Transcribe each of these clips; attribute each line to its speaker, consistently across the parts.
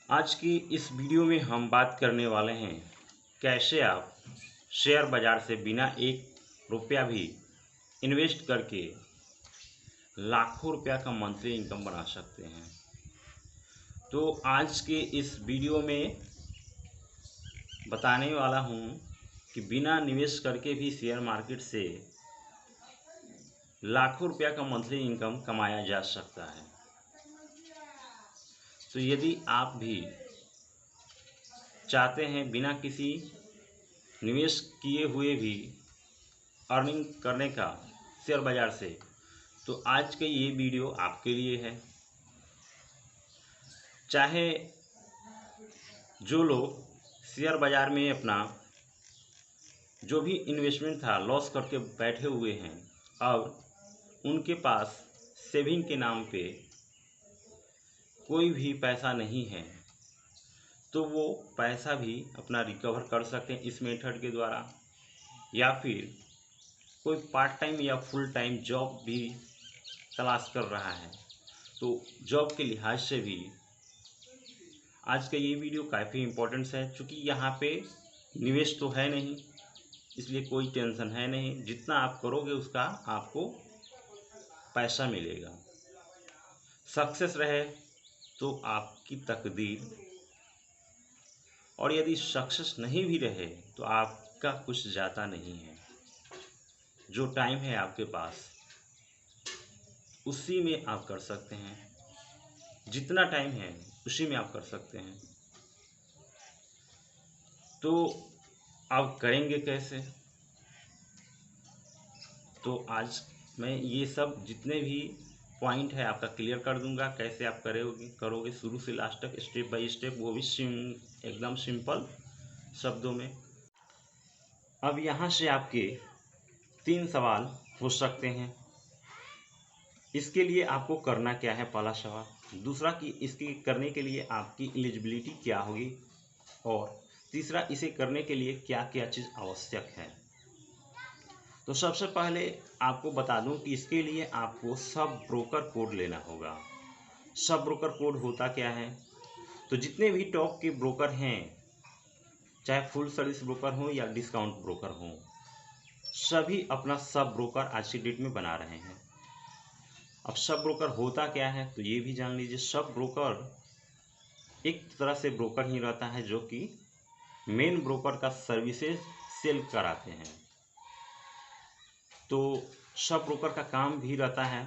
Speaker 1: आज की इस वीडियो में हम बात करने वाले हैं कैसे आप शेयर बाज़ार से बिना एक रुपया भी इन्वेस्ट करके लाखों रुपया का मंथली इनकम बना सकते हैं। तो आज के इस वीडियो में बताने वाला हूँ कि बिना निवेश करके भी शेयर मार्केट से लाखों रुपया का मंथली इनकम कमाया जा सकता है। तो यदि आप भी चाहते हैं बिना किसी निवेश किए हुए भी अर्निंग करने का शेयर बाज़ार से, तो आज का ये वीडियो आपके लिए है। चाहे जो लोग शेयर बाज़ार में अपना जो भी इन्वेस्टमेंट था लॉस करके बैठे हुए हैं, अब उनके पास सेविंग के नाम पे कोई भी पैसा नहीं है, तो वो पैसा भी अपना रिकवर कर सकते हैं इस मेथड के द्वारा। या फिर कोई पार्ट टाइम या फुल टाइम जॉब भी तलाश कर रहा है, तो जॉब के लिहाज से भी आज का ये वीडियो काफ़ी इम्पोर्टेंट है। क्योंकि यहाँ पे निवेश तो है नहीं, इसलिए कोई टेंशन है नहीं। जितना आप करोगे उसका आपको पैसा मिलेगा। सक्सेस रहे तो आपकी तकदीर, और यदि सक्सेस नहीं भी रहे तो आपका कुछ जाता नहीं है। जो टाइम है आपके पास उसी में आप कर सकते हैं, जितना टाइम है उसी में आप कर सकते हैं। तो आप करेंगे कैसे? तो आज मैं ये सब जितने भी पॉइंट है आपका क्लियर कर दूंगा, कैसे आप करोगे शुरू से लास्ट तक स्टेप बाय स्टेप, वो भी एकदम सिंपल शब्दों में। अब यहाँ से आपके 3 सवाल हो सकते हैं। इसके लिए आपको करना क्या है, पहला सवाल। दूसरा कि इसके करने के लिए आपकी एलिजिबिलिटी क्या होगी, और तीसरा इसे करने के लिए क्या क्या चीज़ आवश्यक है। तो सबसे पहले आपको बता दूं कि इसके लिए आपको सब ब्रोकर कोड लेना होगा। सब ब्रोकर कोड होता क्या है? तो जितने भी टॉप के ब्रोकर हैं, चाहे फुल सर्विस ब्रोकर हो या डिस्काउंट ब्रोकर हो, सभी अपना सब ब्रोकर आज की डेट में बना रहे हैं। अब सब ब्रोकर होता क्या है तो ये भी जान लीजिए। सब ब्रोकर एक तरह से ब्रोकर ही रहता है जो कि मेन ब्रोकर का सर्विसेज सेल कराते हैं। तो सब ब्रोकर का काम भी रहता है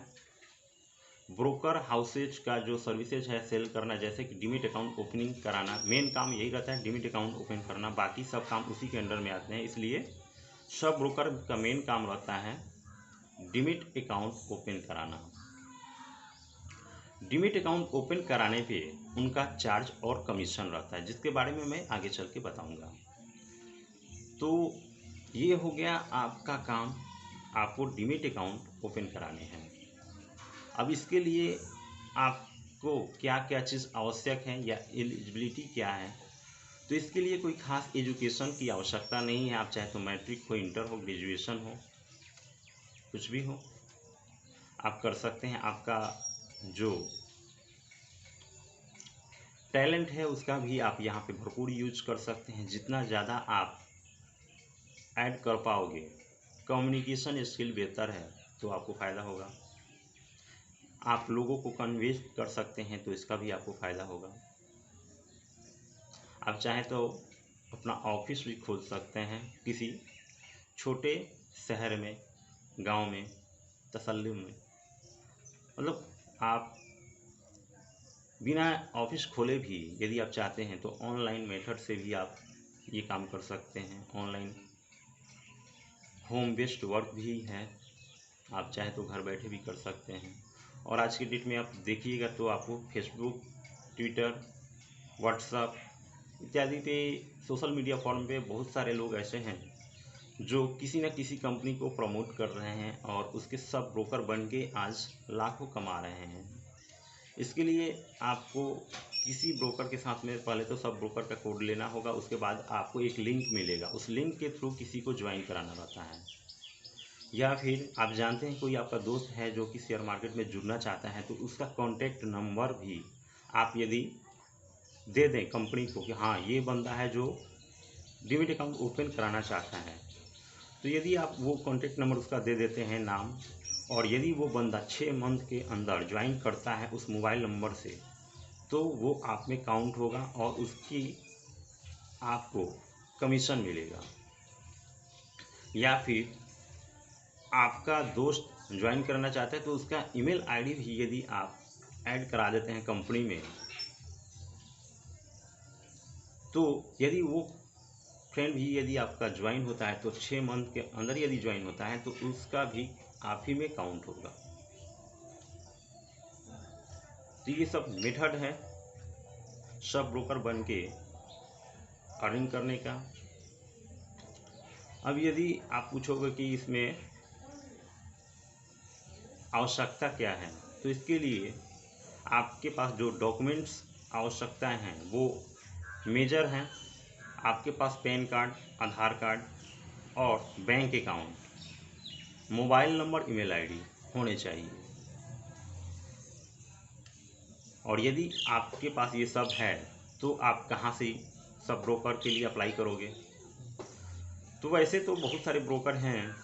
Speaker 1: ब्रोकर हाउसेज का जो सर्विसेज है सेल करना, जैसे कि डीमिट अकाउंट ओपनिंग कराना। मेन काम यही रहता है, डीमिट अकाउंट ओपन करना। बाकी सब काम उसी के अंडर में आते हैं। इसलिए सब ब्रोकर का मेन काम रहता है डीमिट अकाउंट ओपन कराना। डीमिट अकाउंट ओपन कराने पे उनका चार्ज और कमीशन रहता है, जिसके बारे में मैं आगे चल के बताऊंगा। तो ये हो गया आपका काम, आपको डीमिट अकाउंट ओपन कराने हैं। अब इसके लिए आपको क्या क्या चीज़ आवश्यक है या एलिजिबिलिटी क्या है, तो इसके लिए कोई खास एजुकेशन की आवश्यकता नहीं है। आप चाहे तो मैट्रिक हो, इंटर हो, ग्रेजुएशन हो, कुछ भी हो, आप कर सकते हैं। आपका जो टैलेंट है उसका भी आप यहाँ पे भरपूर यूज कर सकते हैं। जितना ज़्यादा आप ऐड कर पाओगे, कम्युनिकेशन स्किल बेहतर है तो आपको फ़ायदा होगा। आप लोगों को कन्विंस कर सकते हैं तो इसका भी आपको फ़ायदा होगा। आप चाहें तो अपना ऑफिस भी खोल सकते हैं किसी छोटे शहर में, गांव में, तसल्लुम में। मतलब आप बिना ऑफिस खोले भी यदि आप चाहते हैं तो ऑनलाइन मेथड से भी आप ये काम कर सकते हैं। ऑनलाइन होम बेस्ड वर्क भी है, आप चाहे तो घर बैठे भी कर सकते हैं। और आज की डेट में आप देखिएगा तो आपको फेसबुक, ट्विटर, व्हाट्सएप इत्यादि पे सोशल मीडिया फॉर्म पे बहुत सारे लोग ऐसे हैं जो किसी न किसी कंपनी को प्रमोट कर रहे हैं और उसके सब ब्रोकर बन के आज लाखों कमा रहे हैं। इसके लिए आपको किसी ब्रोकर के साथ में पहले तो सब ब्रोकर का कोड लेना होगा। उसके बाद आपको एक लिंक मिलेगा, उस लिंक के थ्रू किसी को ज्वाइन कराना रहता है। या फिर आप जानते हैं कोई आपका दोस्त है जो कि शेयर मार्केट में जुड़ना चाहता है, तो उसका कॉन्टैक्ट नंबर भी आप यदि दे दें कंपनी को कि हाँ ये बंदा है जो डीमैट अकाउंट ओपन कराना चाहता है। तो यदि आप वो कॉन्टैक्ट नंबर उसका दे देते हैं, नाम, और यदि वो बंदा 6 मंथ के अंदर ज्वाइन करता है उस मोबाइल नंबर से, तो वो आप में काउंट होगा और उसकी आपको कमीशन मिलेगा। या फिर आपका दोस्त ज्वाइन करना चाहता है तो उसका ईमेल आईडी भी यदि आप ऐड करा देते हैं कंपनी में, तो यदि वो फ्रेंड भी यदि आपका ज्वाइन होता है तो 6 मंथ के अंदर यदि ज्वाइन होता है तो उसका भी आप ही में काउंट होगा। तो ये सब मेथड है सब ब्रोकर बन के अर्निंग करने का। अब यदि आप पूछोगे कि इसमें आवश्यकता क्या है, तो इसके लिए आपके पास जो डॉक्यूमेंट्स आवश्यकताएं हैं वो मेजर हैं। आपके पास पैन कार्ड, आधार कार्ड और bank account, mobile number, email ID होने चाहिए। और यदि आपके पास ये सब है तो आप कहाँ से सब ब्रोकर के लिए अप्लाई करोगे? तो वैसे तो बहुत सारे ब्रोकर हैं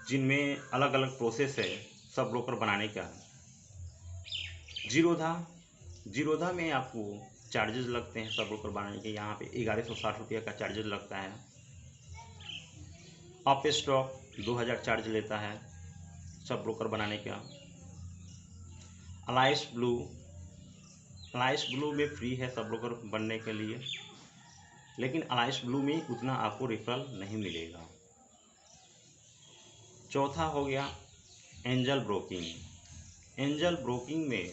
Speaker 1: जिनमें अलग अलग प्रोसेस है सब ब्रोकर बनाने का। जीरोधा में आपको चार्जेस लगते हैं सब ब्रोकर बनाने के, यहाँ पे 1160 रुपये का चार्जेस लगता है। अप स्टॉक 2000 चार्ज लेता है सब ब्रोकर बनाने का। अलाइस ब्लू में फ्री है सब ब्रोकर बनने के लिए, लेकिन अलाइस ब्लू में उतना आपको रेफरल नहीं मिलेगा। चौथा हो गया एंजल ब्रोकिंग में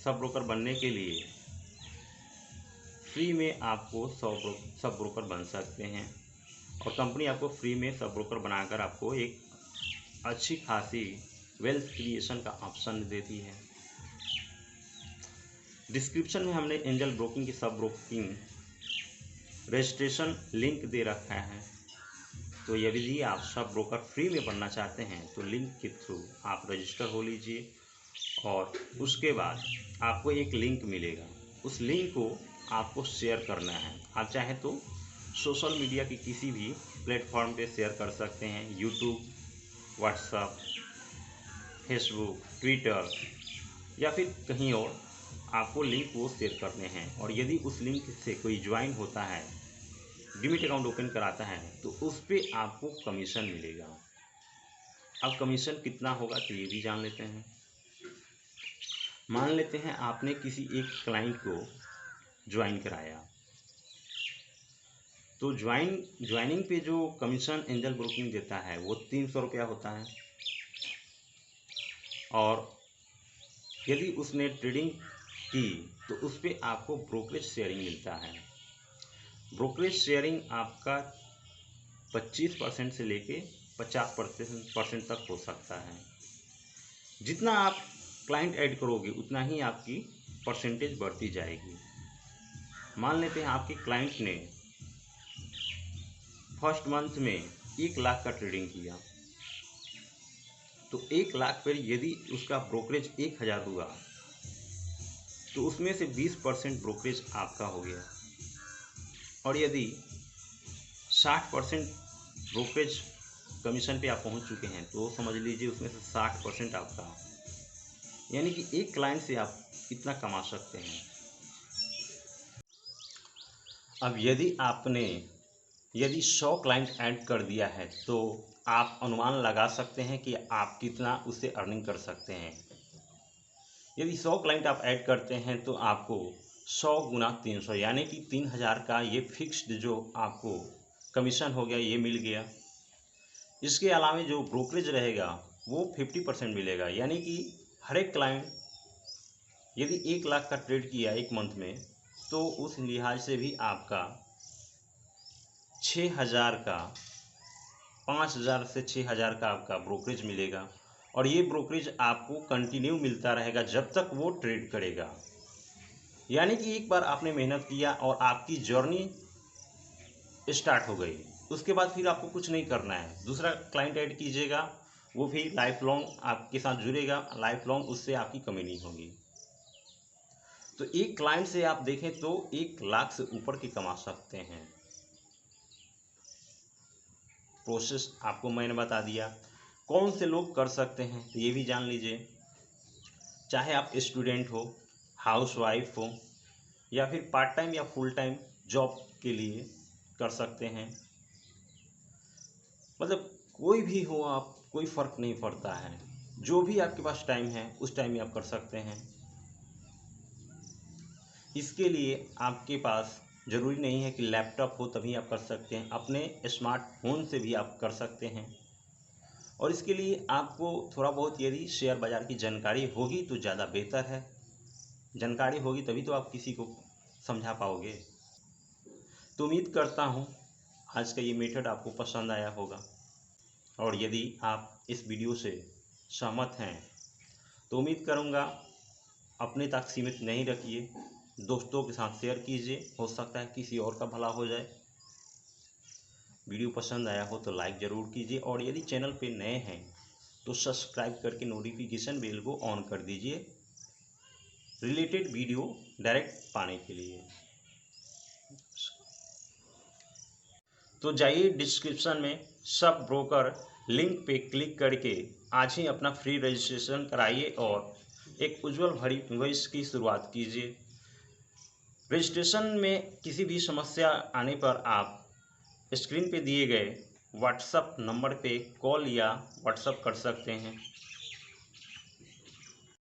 Speaker 1: सब ब्रोकर बनने के लिए फ्री में आपको सब ब्रोकर बन सकते हैं और कंपनी आपको फ्री में सब ब्रोकर बनाकर आपको एक अच्छी खासी वेल्थ क्रिएशन का ऑप्शन देती है। डिस्क्रिप्शन में हमने एंजल ब्रोकिंग की सब ब्रोकिंग रजिस्ट्रेशन लिंक दे रखा है, तो यदि आप सब ब्रोकर फ्री में बनना चाहते हैं तो लिंक के थ्रू आप रजिस्टर हो लीजिए और उसके बाद आपको एक लिंक मिलेगा। उस लिंक को आपको शेयर करना है। आप चाहें तो सोशल मीडिया की किसी भी प्लेटफॉर्म पे शेयर कर सकते हैं, यूट्यूब, व्हाट्सएप, फेसबुक, ट्विटर या फिर कहीं और आपको लिंक वो शेयर करने हैं। और यदि उस लिंक से कोई ज्वाइन होता है, डीमैट अकाउंट ओपन कराता है, तो उस पर आपको कमीशन मिलेगा। अब कमीशन कितना होगा तो ये भी जान लेते हैं। मान लेते हैं आपने किसी एक क्लाइंट को ज्वाइन कराया, तो ज्वाइनिंग पे जो कमीशन एंजल ब्रोकिंग देता है वो 300 रुपया होता है। और यदि उसने ट्रेडिंग की तो उस पर आपको ब्रोकरेज शेयरिंग मिलता है। ब्रोकरेज शेयरिंग आपका 25% से लेके 50% तक हो सकता है। जितना आप क्लाइंट ऐड करोगे उतना ही आपकी परसेंटेज बढ़ती जाएगी। मान लेते हैं आपके क्लाइंट ने फर्स्ट मंथ में 1 लाख का ट्रेडिंग किया, तो 1 लाख पर यदि उसका ब्रोकरेज 1000 हुआ तो उसमें से 20% ब्रोकरेज आपका हो गया। और यदि 60% ब्रोकरेज कमीशन पे आप पहुंच चुके हैं तो समझ लीजिए उसमें से 60% आपका, यानी कि एक क्लाइंट से आप इतना कमा सकते हैं। अब यदि 100 क्लाइंट ऐड कर दिया है तो आप अनुमान लगा सकते हैं कि आप कितना उससे अर्निंग कर सकते हैं। यदि 100 क्लाइंट आप ऐड करते हैं तो आपको 100 गुना 300 यानी कि 3000 का ये फिक्स्ड जो आपको कमीशन हो गया, ये मिल गया। इसके अलावा जो ब्रोकरेज रहेगा वो 50% मिलेगा, यानी कि हर एक क्लाइंट यदि 1 लाख का ट्रेड किया एक मंथ में तो उस लिहाज से भी आपका 6000 का 5000 से 6000 का आपका ब्रोकरेज मिलेगा। और ये ब्रोकरेज आपको कंटिन्यू मिलता रहेगा जब तक वो ट्रेड करेगा। यानी कि एक बार आपने मेहनत किया और आपकी जर्नी स्टार्ट हो गई, उसके बाद फिर आपको कुछ नहीं करना है। दूसरा क्लाइंट ऐड कीजिएगा, वो भी लाइफ लॉन्ग आपके साथ जुड़ेगा, लाइफ लॉन्ग उससे आपकी कमी नहीं होगी। तो एक क्लाइंट से आप देखें तो 1 लाख से ऊपर की कमा सकते हैं। प्रोसेस आपको मैंने बता दिया। कौन से लोग कर सकते हैं तो ये भी जान लीजिए। चाहे आप स्टूडेंट हो, हाउसवाइफ हो, या फिर पार्ट टाइम या फुल टाइम जॉब के लिए कर सकते हैं। मतलब कोई भी हो आप, कोई फ़र्क नहीं पड़ता है। जो भी आपके पास टाइम है उस टाइम में आप कर सकते हैं। इसके लिए आपके पास ज़रूरी नहीं है कि लैपटॉप हो तभी आप कर सकते हैं, अपने स्मार्टफोन से भी आप कर सकते हैं। और इसके लिए आपको थोड़ा बहुत यदि शेयर बाज़ार की जानकारी होगी तो ज़्यादा बेहतर है। जानकारी होगी तभी तो आप किसी को समझा पाओगे। तो उम्मीद करता हूँ आज का ये मेथड आपको पसंद आया होगा, और यदि आप इस वीडियो से सहमत हैं तो उम्मीद करूँगा अपने तक सीमित नहीं रखिए, दोस्तों के साथ शेयर कीजिए, हो सकता है किसी और का भला हो जाए। वीडियो पसंद आया हो तो लाइक ज़रूर कीजिए, और यदि चैनल पे नए हैं तो सब्सक्राइब करके नोटिफिकेशन बेल को ऑन कर दीजिए रिलेटेड वीडियो डायरेक्ट पाने के लिए। तो जाइए डिस्क्रिप्शन में सब ब्रोकर लिंक पे क्लिक करके आज ही अपना फ्री रजिस्ट्रेशन कराइए और एक उज्जवल भविष्य की शुरुआत कीजिए। रजिस्ट्रेशन में किसी भी समस्या आने पर आप स्क्रीन पे दिए गए व्हाट्सएप नंबर पे कॉल या व्हाट्सएप कर सकते हैं।